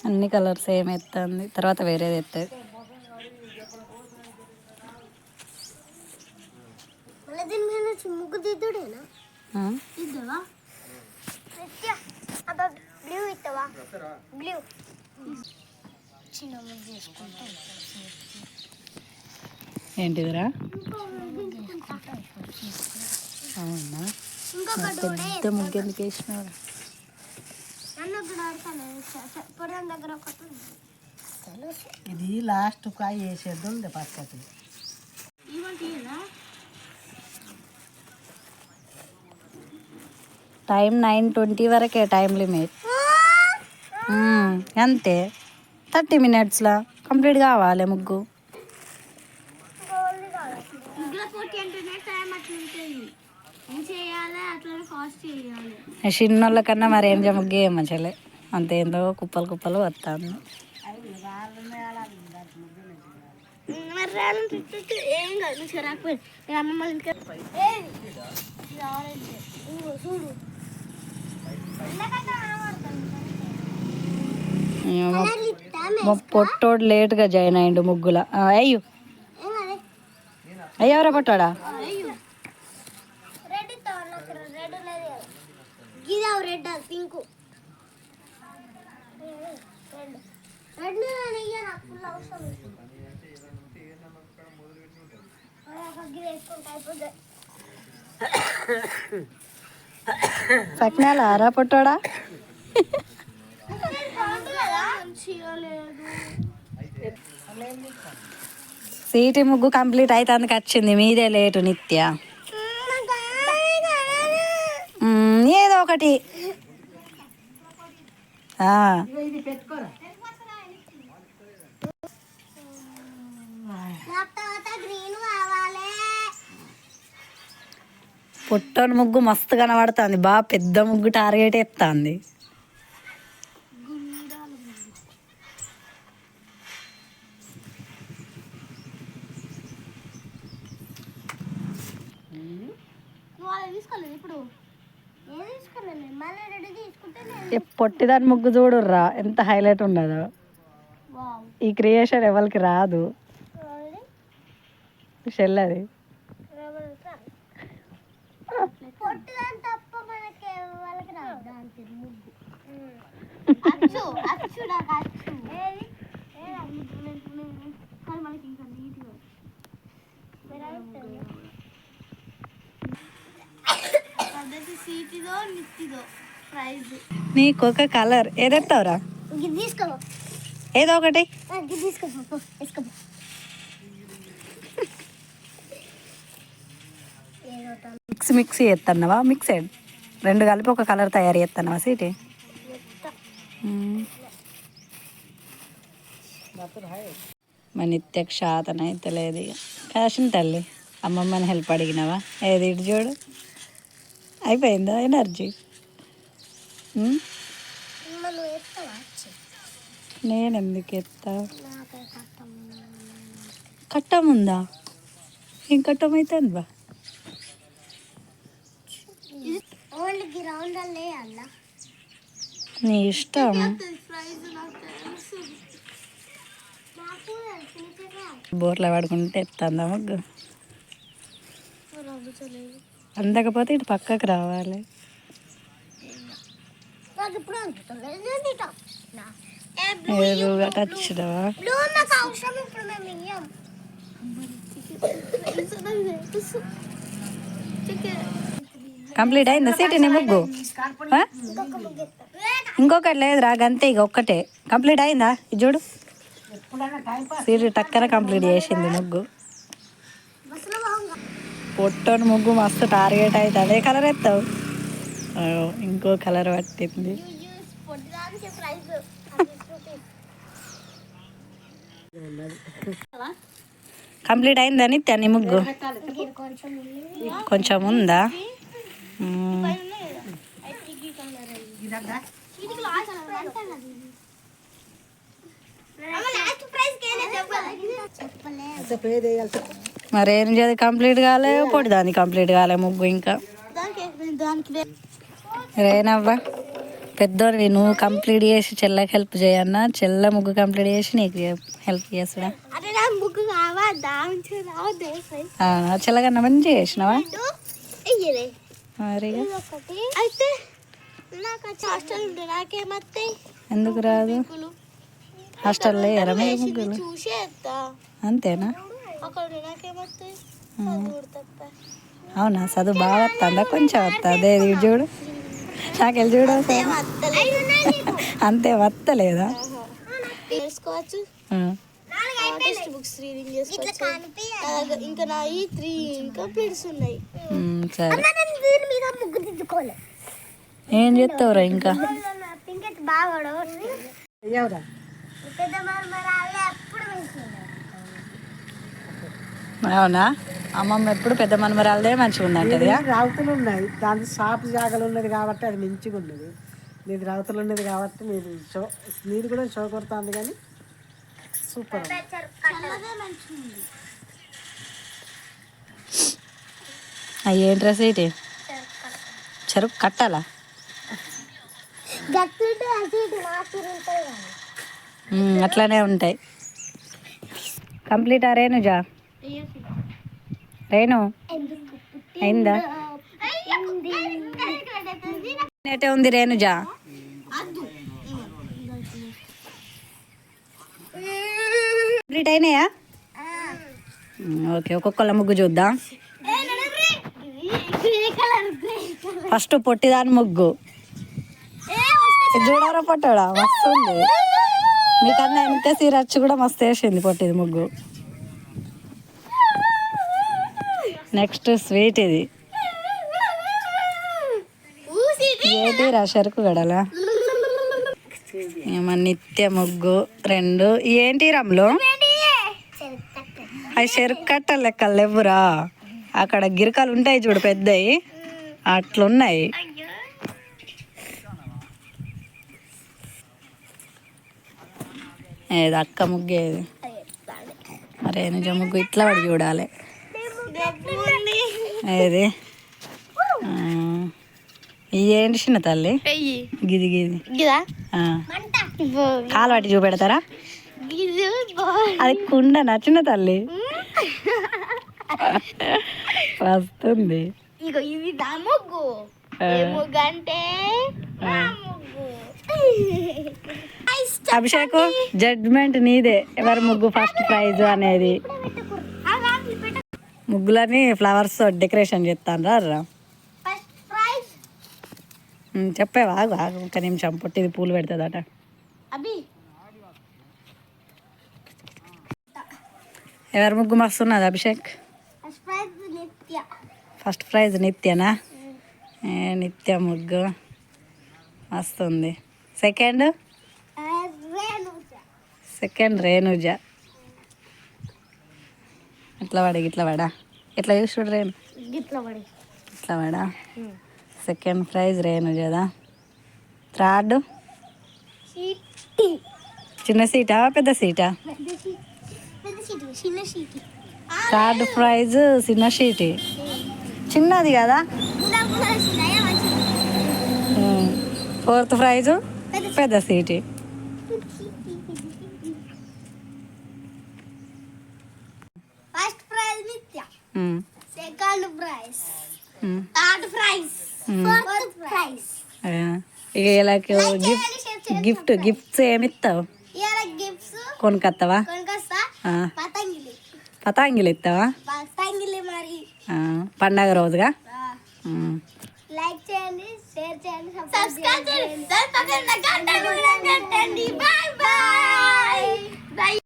అన్ని కలర్స్ ఏమి ఎత్తుంది, తర్వాత వేరేది ఎత్తుంది. ముగ్గు దిద్దుడేనా? బ్లూ ఇస్తావా? బ్లూ చిన్న ముగ్గు చేసుకుంటా. ఏంటిదిరా? అవునా, పెద్ద ముగ్గు ఎందుకు వేసినావు? ఇది లాస్ట్ కాయ వేసేద్దాం పక్కకి. టైం 9:20 వరకే టైం లిమిట్. అంతే, 30 minutesలో కంప్లీట్ కావాలి ముగ్గు. చిన్నోళ్ళ కన్నా మరి ఏం ముగ్గు ఏమంచలే, అంతేందో కుప్పలు కుప్పలు వస్తుంది. పొట్టోడు లేట్గా జాయిన్ అయ్యిండు ముగ్గుల. అయ్యో అయ్యవరా పొట్టాడా? పక్కన ఆరా పొట్టాడా? సీటీ ముగ్గు కంప్లీట్ అవుతానికి వచ్చింది, మీదే లేటు నిత్య. ఏదో ఒకటి పొట్టోని ముగ్గు మస్తు కనబడుతుంది, బాగా పెద్ద ముగ్గు టార్గెట్ ఎత్తాంది. పొట్టిదాని ముగ్గు చూడుర్రా ఎంత హైలైట్ ఉండదో. ఈ క్రియేషన్ ఎవరికి రాదు, చెల్లది. నీకు ఒక కలర్ ఏదెత్తావురా? ఏదో ఒకటి మిక్సీ చేస్తున్నావా? మిక్సెడ్ రెండు కలిపి ఒక కలర్ తయారు చేస్తున్నావా సీటీ? మా నిత్యకు శాతం అయితే లేదు ఇక. ఫ్యాషన్ తల్లి, అమ్మమ్మని హెల్ప్ అడిగినావా? ఏది ఇటు చూడు, అయిపోయిందా ఎనర్జీ? నేను ఎందుకు ఎత్తా? కట్టముందా? ఏం కట్టమైతుంది బా? నీ ఇష్టం. బోర్లో పడుకుంటే ఎత్తుందా ముగ్గు? అందకపోతే ఇటు పక్కకు రావాలి. టచ్వా? కంప్లీట్ అయిందా సీటీ నీ ముగ్గు? ఇంకొకటి లేదురా, గంతే ఇక ఒక్కటే కంప్లీట్ అయిందా? ఇది చూడు, సీటీ టక్కన కంప్లీట్ చేసింది ముగ్గు. పొట్టోని ముగ్గు మస్తు టార్గెట్ అయితే అదే కలర్ ఎత్తావు. ఇంకో కలర్ పట్టింది. కంప్లీట్ అయిందా నిత్య నీ ముగ్గు? కొంచెం ఉందా? చెప్పేది వేయాలి చెప్పు. మరి ఏం చేయాలి? కంప్లీట్ కాలే, పొడి దాన్ని కంప్లీట్ కాలే ముగ్గు ఇంకా. రేనవ్వా పెద్దోడివి, నువ్వు కంప్లీట్ చేసి చెల్లెకి హెల్ప్ చేయన్నా, చెల్లె ముగ్గు కంప్లీట్ చేసి నీకు హెల్ప్ చేస్తుడా? చెల్లకన్నా మంచిగా చేసినావా? మరి అయితే నాకు హాస్టల్ ఉండే నాకేమత్తాయి? ఎందుకు రాదు? హాస్టల్లో వేయరా మీరు ముగ్గులు? చూసేస్తా అంతేనా? అక్కడ నాకేమత్తాయి? అవునా? చదువు బాగా వస్తుందా? కొంచెం వస్తా అదే చూడు, నాకెళ్ళి చూడు అంతే వస్తలేదా? చేసుకోవచ్చు, టెక్స్ట్ బుక్స్ రీడింగ్ చేసుకోవచ్చు. ఇంకా నా 3 కంప్లీట్స్ ఉన్నాయి. సరే, ఏం చెప్తావురా ఇంకా? అయ్యావురా అవునా? అమ్మమ్మ ఎప్పుడు పెద్ద మనమరాలదే మంచిగా ఉందంటది. రావుతులు ఉన్నాయి, దాని షాప్ జాగాలు ఉన్నది కాబట్టి అది మంచిగా ఉన్నది. నీది రావుతులు ఉన్నది కాబట్టి నీది కూడా షో కొడుతుంది, కానీ సూపర్. ఏంట్రా సీటి చెరుకు కట్టాలా? అట్లానే ఉంటాయి. కంప్లీట్ రేణుజా? రేణు అయిందా? నేటే ఉంది రేణుజా. కంప్లీట్ అయినాయా? ఓకే, ఒక్కొక్కళ్ళ ముగ్గు చూద్దాం. ఫస్ట్ పొట్టిదాని ముగ్గు చూడారా? పొట్టాడా వస్తుంది మీకన్నా ఎంత సీరచ్చు కూడా మస్తు వేసింది పొట్టిది ముగ్గు. నెక్స్ట్ స్వీట్, ఇది ఏంటిరా? చెరుకు గడలా? ఏమో నిత్య ముగ్గు 2. ఏంటి రమ్లో? అవి చెరుకు కట్టలు లెక్కలు లేవురా, అక్కడ గిరకాలు ఉంటాయి చూడు పెద్దవి, అట్లున్నాయి. ఏది అక్క ముగ్గేది? మరే నిజ ముగ్గు ఇట్లా పడి చూడాలి. ఏది ఏంటి చిన్న తల్లి? గిది గిది కాలు పట్టి చూపెడతారా? అది కుండనా చిన్న తల్లి? వస్తుంది. ఇది నా ముగ్గు. ముగ్గు అంటే అభిషేక్, జడ్జ్మెంట్ నీదే. ఎవరి ముగ్గు ఫస్ట్ ప్రైజ్ అనేది? ముగ్గులని ఫ్లవర్స్ డెకరేషన్ చేస్తాను రా. చెప్పేవా? ఒక నిమిషం, పొట్టిది పూలు పెడుతుందట. ఎవరి ముగ్గు మస్తున్నది అభిషేక్? ఫస్ట్ ప్రైజ్ నిత్యనా? నిత్య ముగ్గు మస్తుంది. సెకండ్ రేణుజ. ఇట్లా పడి ఇట్లా పడా, ఇట్లా చూసి చూడు రేణు, ఇట్లా పడా. సెకండ్ ప్రైజ్ రేణుజదా. థర్డ్ చిన్న సీటా పెద్ద సీటా? థర్డ్ ప్రైజ్ చిన్న సీటి. చిన్నది కదా. ఫోర్త్ ప్రైజు పెద్ద సీటి. ఫస్ట్ ప్రైజ్ నిత్య, second prize, third prize, fourth prize. ఇక ఇలా గిఫ్ట్స్ ఏమి ఇస్తావు? కొనుకొస్తావా? పతాంగిలు ఇస్తావా? పండగ రోజుగా. లైక్ చేయండి, షేర్ చేయండి, సబ్స్క్రైబ్ చేయండి.